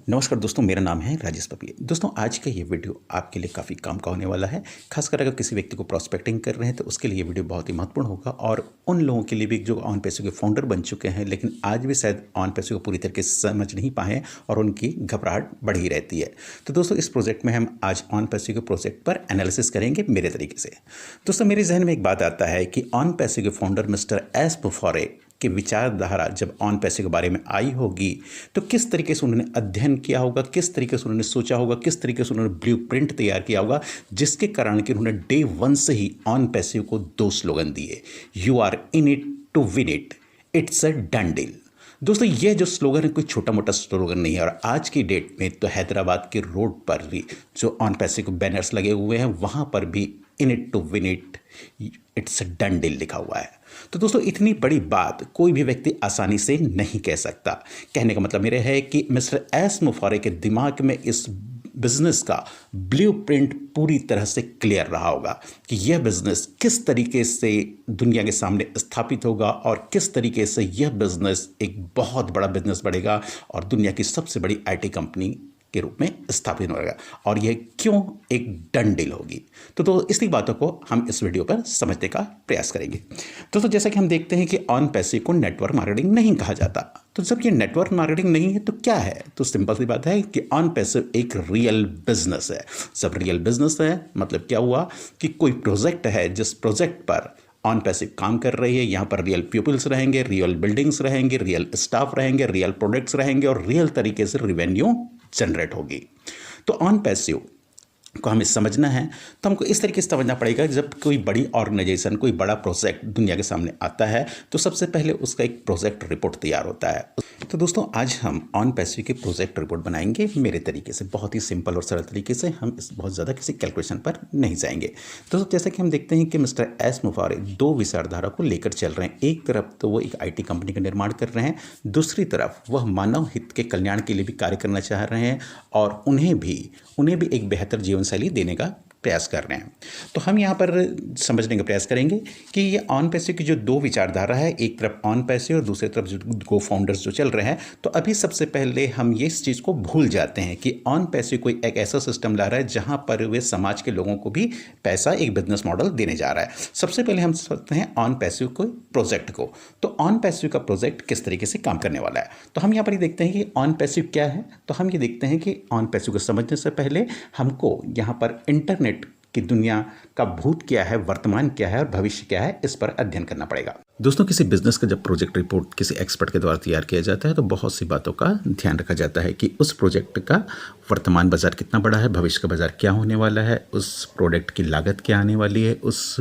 नमस्कार दोस्तों, मेरा नाम है राजेश पपिया। दोस्तों, आज का ये वीडियो आपके लिए काफ़ी काम का होने वाला है। खासकर अगर किसी व्यक्ति को प्रॉस्पेक्टिंग कर रहे हैं तो उसके लिए ये वीडियो बहुत ही महत्वपूर्ण होगा, और उन लोगों के लिए भी जो ऑन पैसो के फाउंडर बन चुके हैं लेकिन आज भी शायद ऑन पैसो को पूरी तरीके से समझ नहीं पाए हैं और उनकी घबराहट बढ़ी रहती है। तो दोस्तों, इस प्रोजेक्ट में हम आज ऑन पैसो के प्रोजेक्ट पर एनालिसिस करेंगे मेरे तरीके से। दोस्तों, मेरे जहन में एक बात आता है कि ऑन पैसो के फाउंडर मिस्टर एस बुफोरे की विचारधारा जब ऑन पैसे के बारे में आई होगी तो किस तरीके से उन्होंने अध्ययन किया होगा, किस तरीके से उन्होंने सोचा होगा, किस तरीके से उन्होंने ब्लूप्रिंट तैयार किया होगा, जिसके कारण कि उन्होंने डे वन से ही ऑन पैसे को 2 स्लोगन दिए। You are in it to win it, it's a done deal. दोस्तों, ये जो स्लोगन है कोई छोटा मोटा स्लोगन नहीं है, और आज की डेट में तो हैदराबाद के रोड पर भी जो ऑन पैसे को बैनर्स लगे हुए हैं वहाँ पर भी in it to win it, it's a done deal लिखा हुआ है। तो दोस्तों, इतनी बड़ी बात कोई भी व्यक्ति आसानी से नहीं कह सकता। कहने का मतलब मेरा है कि मिस्टर एस मुफोरे के दिमाग में इस बिजनेस का ब्लूप्रिंट पूरी तरह से क्लियर रहा होगा कि यह बिजनेस किस तरीके से दुनिया के सामने स्थापित होगा और किस तरीके से यह बिजनेस एक बहुत बड़ा बिजनेस बढ़ेगा और दुनिया की सबसे बड़ी आईटी कंपनी के रूप में स्थापित होगा, और यह क्यों एक डन डील होगी। तो इसी बातों को हम इस वीडियो पर समझने का प्रयास करेंगे। दोस्तों, जैसा कि हम देखते हैं कि ऑन पैसे को नेटवर्क मार्केटिंग नहीं कहा जाता, तो जब ये नेटवर्क मार्केटिंग नहीं है तो क्या है? तो सिंपल सी बात है कि ऑन पैसे एक रियल बिजनेस है। जब रियल बिजनेस है मतलब क्या हुआ कि कोई प्रोजेक्ट है जिस प्रोजेक्ट पर ऑन पैसे काम कर रही है, यहाँ पर रियल पीपल्स रहेंगे, रियल बिल्डिंग्स रहेंगे, रियल स्टाफ रहेंगे, रियल प्रोडक्ट्स रहेंगे और रियल तरीके से रिवेन्यू जनरेट होगी। तो ऑन पैसिव को हमें समझना है तो हमको इस तरीके से समझना पड़ेगा कि जब कोई बड़ी ऑर्गेनाइजेशन, कोई बड़ा प्रोजेक्ट दुनिया के सामने आता है तो सबसे पहले उसका एक प्रोजेक्ट रिपोर्ट तैयार होता है। तो दोस्तों, आज हम ऑन पैसिव की प्रोजेक्ट रिपोर्ट बनाएंगे मेरे तरीके से, बहुत ही सिंपल और सरल तरीके से। हम इस बहुत ज़्यादा किसी कैलकुलेशन पर नहीं जाएंगे। दोस्तों, जैसा कि हम देखते हैं कि मिस्टर एस मुफोरे 2 विचारधारा को लेकर चल रहे हैं। एक तरफ तो वो एक IT कंपनी का निर्माण कर रहे हैं, दूसरी तरफ वह मानव हित के कल्याण के लिए भी कार्य करना चाह रहे हैं और उन्हें भी एक बेहतर जीवन शैली देने का प्रयास कर रहे हैं। तो हम यहाँ पर समझने का प्रयास करेंगे कि ये ऑन पैसे की जो 2 विचारधारा है, एक तरफ ऑन पैसे और दूसरी तरफ जो गो फाउंडर्स जो चल रहे हैं, तो अभी सबसे पहले हम ये इस चीज़ को भूल जाते हैं कि ऑन पैसे कोई एक ऐसा सिस्टम ला रहा है जहाँ पर वे समाज के लोगों को भी पैसा एक बिजनेस मॉडल देने जा रहा है। सबसे पहले हम सोचते हैं ऑन पैसे को प्रोजेक्ट को। तो ऑन पैसे का प्रोजेक्ट किस तरीके से काम करने वाला है, तो हम यहाँ पर ये देखते हैं कि ऑन पैसे क्या है। तो हम ये देखते हैं कि ऑन पैसे को समझने से पहले हमको यहाँ पर इंटरनेट कि दुनिया का भूत क्या है, वर्तमान क्या है और भविष्य क्या है, इस पर अध्ययन करना पड़ेगा। दोस्तों, किसी बिजनेस का जब प्रोजेक्ट रिपोर्ट किसी एक्सपर्ट के द्वारा तैयार किया जाता है तो बहुत सी बातों का ध्यान रखा जाता है कि उस प्रोजेक्ट का वर्तमान बाजार कितना बड़ा है, भविष्य का बाजार क्या होने वाला है, उस प्रोडक्ट की लागत क्या आने वाली है, उस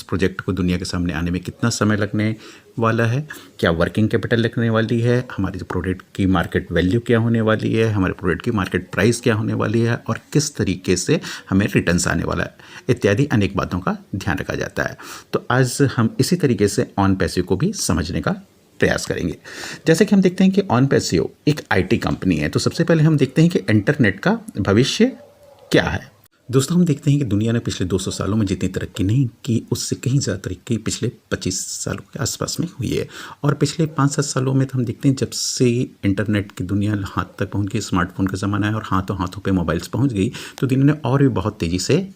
प्रोजेक्ट को दुनिया के सामने आने में कितना समय लगने वाला है, क्या वर्किंग कैपिटल लगने वाली है, हमारे जो प्रोडक्ट की मार्केट वैल्यू क्या होने वाली है, हमारे प्रोडक्ट की मार्केट प्राइस क्या होने वाली है और किस तरीके से हमें रिटर्न्स आने वाला है, इत्यादि अनेक बातों का ध्यान रखा जाता है। तो आज हम इसी तरीके से ऑन पैसिव को भी समझने का प्रयास करेंगे। जैसे कि हम देखते हैं कि ऑन पैसिव एक IT कंपनी है, तो सबसे पहले हम देखते हैं कि इंटरनेट का भविष्य क्या है। दोस्तों, हम देखते हैं कि दुनिया ने पिछले 200 सालों में जितनी तरक्की नहीं की उससे कहीं ज़्यादा तरक्की पिछले 25 सालों के आसपास में हुई है। और पिछले 5-7 सालों में तो हम देखते हैं जब से इंटरनेट की दुनिया हाथ तक पहुंच गई, स्मार्टफोन का ज़माना है और हाथों पे मोबाइल्स पहुंच गई, तो दुनिया ने और भी बहुत तेज़ी से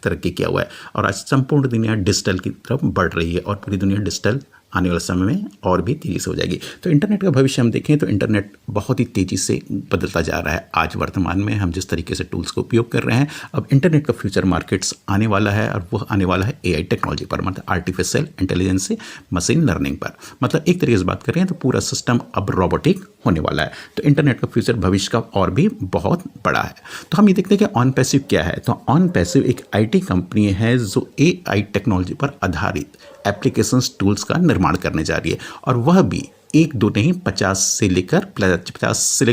तरक्की किया हुआ है और आज संपूर्ण दुनिया डिजिटल की तरफ बढ़ रही है और पूरी दुनिया डिजिटल आने वाले समय में और भी तेज़ी से हो जाएगी। तो इंटरनेट का भविष्य हम देखें तो इंटरनेट बहुत ही तेज़ी से बदलता जा रहा है। आज वर्तमान में हम जिस तरीके से टूल्स का उपयोग कर रहे हैं, अब इंटरनेट का फ्यूचर मार्केट्स आने वाला है और वह आने वाला है AI टेक्नोलॉजी पर, मतलब आर्टिफिशियल इंटेलिजेंस से मशीन लर्निंग पर। मतलब एक तरीके से बात कर रहे हैं तो पूरा सिस्टम अब रोबोटिक होने वाला है। तो इंटरनेट का फ्यूचर भविष्य का और भी बहुत बड़ा है। तो हम ये देखते हैं कि ऑन पैसिव क्या है। तो ऑन पैसिव एक IT कंपनी है जो AI टेक्नोलॉजी पर आधारित एप्लीकेशंस टूल्स का निर्माण करने जा रही है, और वह भी 1-2 नहीं 50 से लेकर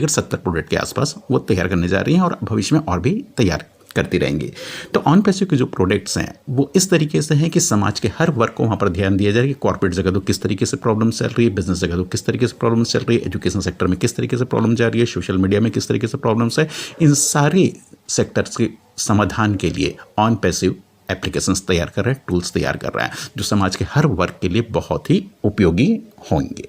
70 प्रोडक्ट के आसपास वो तैयार करने जा रही हैं और भविष्य में और भी तैयार करती रहेंगी। तो ऑन पैसिव के जो प्रोडक्ट्स हैं वो इस तरीके से हैं कि समाज के हर वर्ग को वहाँ पर ध्यान दिया जाए कि कॉर्पोरेट जगह तो किस तरीके से प्रॉब्लम चल रही है, बिजनेस जगह तो किस तरीके से प्रॉब्लम चल रही है, एजुकेशन सेक्टर में किस तरीके से प्रॉब्लम जा रही है, सोशल मीडिया में किस तरीके से प्रॉब्लम्स है, इन सारे सेक्टर्स के समाधान के लिए ऑन पैसिव एप्लीकेशंस तैयार कर रहे हैं, टूल्स तैयार कर रहे हैं जो समाज के हर वर्ग के लिए बहुत ही उपयोगी होंगे।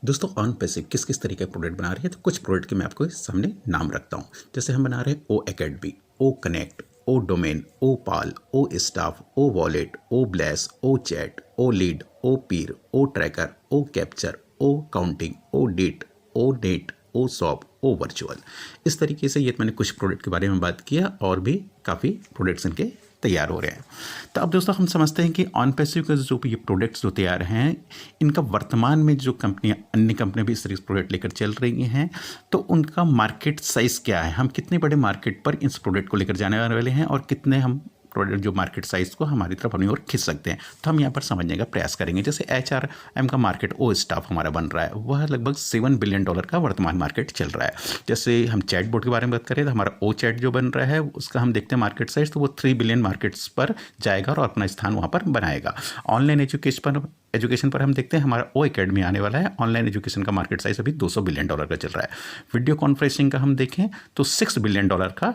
दोस्तों ऑन पैसिव किस किस तरीके के प्रोडक्ट बना रही है, तो कुछ प्रोडक्ट के मैं आपको सामने नाम रखता हूँ। जैसे हम बना रहे हैं ओ एकेडमी, ओ कनेक्ट, ओ डोमेन, ओ पाल, ओ स्टाफ, ओ वॉलेट, ओ ब्लेस, ओ चैट, ओ लीड, ओ पीर, ओ ट्रैकर, ओ कैप्चर, ओ काउंटिंग, ओ डेट, ओ नेट, ओ शॉप, ओ वर्चुअल। इस तरीके से ये मैंने कुछ प्रोडक्ट के बारे में बात किया और भी काफ़ी प्रोडक्ट्स इनके तैयार हो रहे हैं। तो अब दोस्तों हम समझते हैं कि ऑन पैसिव के जो भी ये प्रोडक्ट्स जो तैयार हैं, इनका वर्तमान में जो कंपनियां, अन्य कंपनियां भी इस तरह के प्रोडक्ट लेकर चल रही हैं, तो उनका मार्केट साइज़ क्या है, हम कितने बड़े मार्केट पर इस प्रोडक्ट को लेकर जाने वाले हैं और कितने हम प्रोडक्ट जो मार्केट साइज़ को हमारी तरफ अपनी ओर खींच सकते हैं। तो हम यहाँ पर समझने का प्रयास करेंगे। जैसे HRM का मार्केट, ओ स्टाफ हमारा बन रहा है, वह लगभग $7 बिलियन का वर्तमान मार्केट चल रहा है। जैसे हम चैट बोर्ड के बारे में बात करें तो हमारा ओ चैट जो बन रहा है उसका हम देखते हैं मार्केट साइज, तो वो 3 बिलियन मार्केट्स पर जाएगा और अपना स्थान वहाँ पर बनाएगा। ऑनलाइन एजुकेशन पर हम देखते हैं हमारा ओ एकेडमी आने वाला है। ऑनलाइन एजुकेशन का मार्केट साइज अभी $200 बिलियन का चल रहा है। वीडियो कॉन्फ्रेंसिंग का हम देखें तो $6 बिलियन का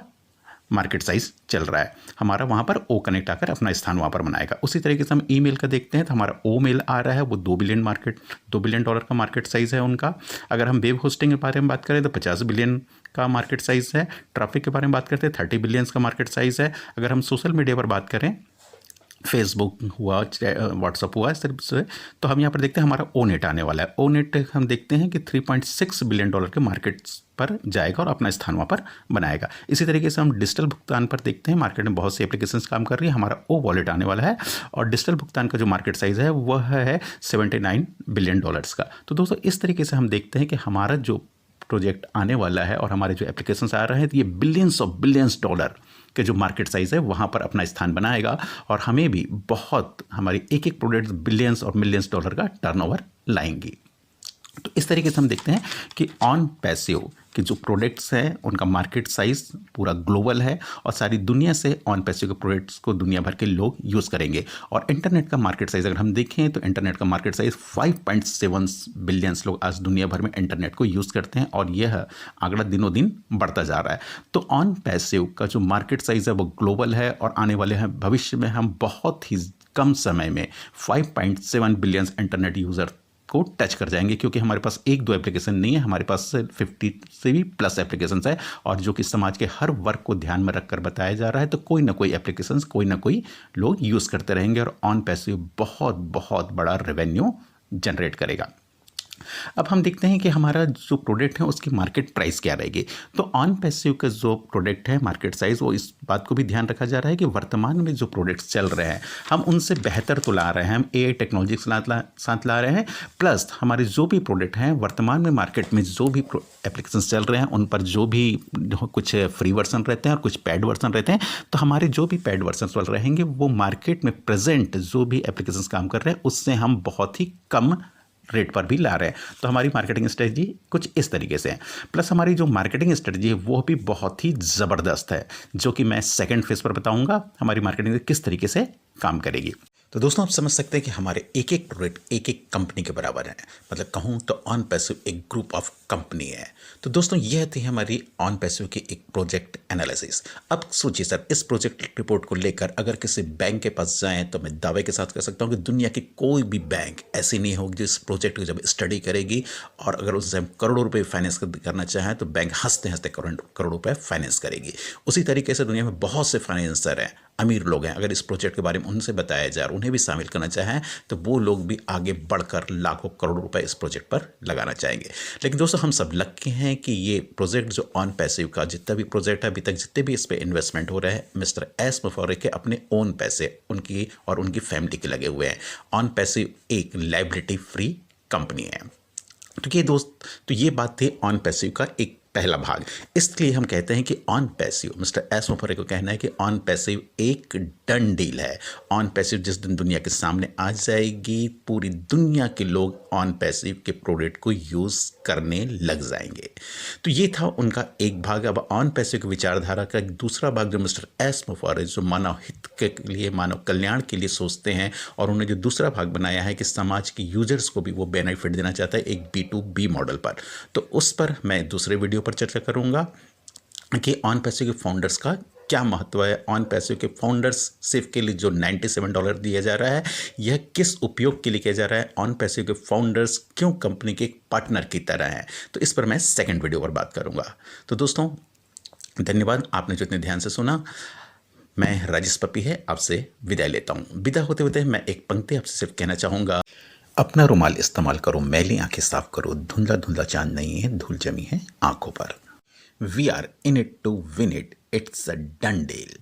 मार्केट साइज चल रहा है हमारा, वहाँ पर ओ कनेक्ट आकर अपना स्थान वहाँ पर बनाएगा। उसी तरीके से हम ईमेल का देखते हैं तो हमारा ओ मेल आ रहा है, वो $2 बिलियन का मार्केट साइज है उनका। अगर हम वेब होस्टिंग के बारे में बात करें तो $50 बिलियन का मार्केट साइज है। ट्रैफिक के बारे में बात करते हैं 30 बिलियन का मार्केट साइज है। अगर हम सोशल मीडिया पर बात करें, फेसबुक हुआ, व्हाट्सअप हुआ, इस तरह से, तो हम यहाँ पर देखते हैं हमारा ओ नेट आने वाला है। ओ नेट हम देखते हैं कि $3.6 बिलियन के मार्केट पर जाएगा और अपना स्थान वहाँ पर बनाएगा। इसी तरीके से हम डिजिटल भुगतान पर देखते हैं, मार्केट में बहुत सी एप्लीकेशंस काम कर रही है। हमारा ओ वॉलेट आने वाला है और डिजिटल भुगतान का जो मार्केट साइज़ है वह है $79 बिलियन का। तो दोस्तों इस तरीके से हम देखते हैं कि हमारा जो प्रोजेक्ट आने वाला है और हमारे जो एप्लीकेशंस आ रहे हैं, तो ये बिलियंस डॉलर के जो मार्केट साइज़ है वहाँ पर अपना स्थान बनाएगा और हमें भी बहुत, हमारी एक एक प्रोडक्ट बिलियंस और मिलियंस डॉलर का टर्नओवर लाएंगी। तो इस तरीके से हम देखते हैं कि ऑन पैसिव के जो प्रोडक्ट्स हैं उनका मार्केट साइज़ पूरा ग्लोबल है और सारी दुनिया से ऑन पैसिव के प्रोडक्ट्स को दुनिया भर के लोग यूज़ करेंगे। और इंटरनेट का मार्केट साइज़ अगर हम देखें तो इंटरनेट का मार्केट साइज़ 5.7 बिलियन लोग आज दुनिया भर में इंटरनेट को यूज़ करते हैं और यह आंकड़ा दिनों दिन बढ़ता जा रहा है। तो ऑन पैसिव का जो मार्केट साइज़ है वो ग्लोबल है और आने वाले हैं भविष्य में हम बहुत ही कम समय में 5.7 बिलियन इंटरनेट यूज़र को टच कर जाएंगे, क्योंकि हमारे पास एक दो एप्लीकेशन नहीं है, हमारे पास 50 से भी प्लस एप्लीकेशंस है और जो कि समाज के हर वर्ग को ध्यान में रखकर बताया जा रहा है। तो कोई ना कोई एप्लीकेशंस कोई ना कोई लोग यूज़ करते रहेंगे और ऑन पैसिव बहुत बहुत बड़ा रेवेन्यू जनरेट करेगा। अब हम देखते हैं कि हमारा जो प्रोडक्ट है उसकी मार्केट प्राइस क्या रहेगी। तो ऑन पैसिव का जो प्रोडक्ट है मार्केट साइज़, वो इस बात को भी ध्यान रखा जा रहा है कि वर्तमान में जो प्रोडक्ट्स चल रहे हैं हम उनसे बेहतर तो ला रहे हैं, हम AI टेक्नोलॉजी के साथ ला रहे हैं, प्लस हमारे जो भी प्रोडक्ट हैं वर्तमान में मार्केट में जो भी एप्लीकेशन चल रहे हैं उन पर जो भी कुछ फ्री वर्जन रहते हैं और कुछ पेड वर्जन रहते हैं, तो हमारे जो भी पेड वर्जन वाले रहेंगे वो मार्केट में प्रेजेंट जो भी एप्लीकेशन काम कर रहे हैं उससे हम बहुत ही कम रेट पर भी ला रहे हैं। तो हमारी मार्केटिंग स्ट्रेटजी कुछ इस तरीके से है। प्लस हमारी जो मार्केटिंग स्ट्रेटजी है वो भी बहुत ही ज़बरदस्त है, जो कि मैं सेकंड फेज पर बताऊंगा हमारी मार्केटिंग किस तरीके से काम करेगी। तो दोस्तों आप समझ सकते हैं कि हमारे एक एक प्रोडक्ट एक एक कंपनी के बराबर है, मतलब कहूँ तो ऑन पैसिव एक ग्रुप ऑफ कंपनी है। तो दोस्तों यह थी हमारी ऑन पैसिव की एक प्रोजेक्ट एनालिसिस। अब सोचिए सर, इस प्रोजेक्ट रिपोर्ट को लेकर अगर किसी बैंक के पास जाएं तो मैं दावे के साथ कह सकता हूँ कि दुनिया की कोई भी बैंक ऐसी नहीं होगी जो इस प्रोजेक्ट को जब स्टडी करेगी और अगर उससे हम करोड़ों रुपये फाइनेंस करना चाहें तो बैंक हंसते हंसते करोड़ों रुपये फाइनेंस करेगी। उसी तरीके से दुनिया में बहुत से फाइनेंसर हैं, अमीर लोग हैं, अगर इस प्रोजेक्ट के बारे में उनसे बताया जाए और उन्हें भी शामिल करना चाहें तो वो लोग भी आगे बढ़कर लाखों करोड़ों रुपए इस प्रोजेक्ट पर लगाना चाहेंगे। लेकिन दोस्तों हम सब लकी हैं कि ये प्रोजेक्ट जो ऑन पैसिव का जितना भी प्रोजेक्ट है अभी तक जितने भी इस पर इन्वेस्टमेंट हो रहे हैं मिस्टर एस मुफर्रिख के अपने ओन पैसे उनकी और उनकी फैमिली के लगे हुए हैं। ऑन पैसिव एक लायबिलिटी फ्री कंपनी है। तो ये बात थी ऑन पैसिव का एक पहला भाग। इसलिए हम कहते हैं कि ऑन पैसिव, मिस्टर एस मुफर्रिख को कहना है कि ऑन पैसिव एक डन डील है। ऑन पैसिव जिस दिन दुनिया के सामने आ जाएगी पूरी दुनिया के लोग ऑन पैसिव के प्रोडक्ट को यूज़ करने लग जाएंगे। तो ये था उनका एक भाग। अब ऑन पैसिव की विचारधारा का एक दूसरा भाग जो मिस्टर एस मुफर्रिख जो मानव हित के लिए, मानव कल्याण के लिए सोचते हैं और उन्होंने जो दूसरा भाग बनाया है कि समाज के यूजर्स को भी वो बेनिफिट देना चाहता है एक B2B मॉडल पर, तो उस पर मैं दूसरे वीडियो पर चर्चा करूंगा कि ऑन पैसिव के फाउंडर्स का क्या महत्व है ऑन पैसिव के फाउंडरशिप के लिए जो $97 दिया जा रहा है, यह किस उपयोग के लिए किया जा रहा है, ऑन पैसिव के फाउंडर्स क्यों कंपनी के पार्टनर की तरह हैं, तो इस पर मैं सेकंड वीडियो पर बात करूंगा। तो दोस्तों धन्यवाद, आपने जो इतने ध्यान से सुना। मैं राजेश पपी है आपसे विदाई लेता हूँ। विदा होते होते मैं एक पंक्ति आपसे सिर्फ कहना चाहूँगा, अपना रुमाल इस्तेमाल करो, मैली आंखें साफ करो, धुंधला धुंधला चांद नहीं है, धूल जमी है आंखों पर। We are in it to win it, it's a done deal.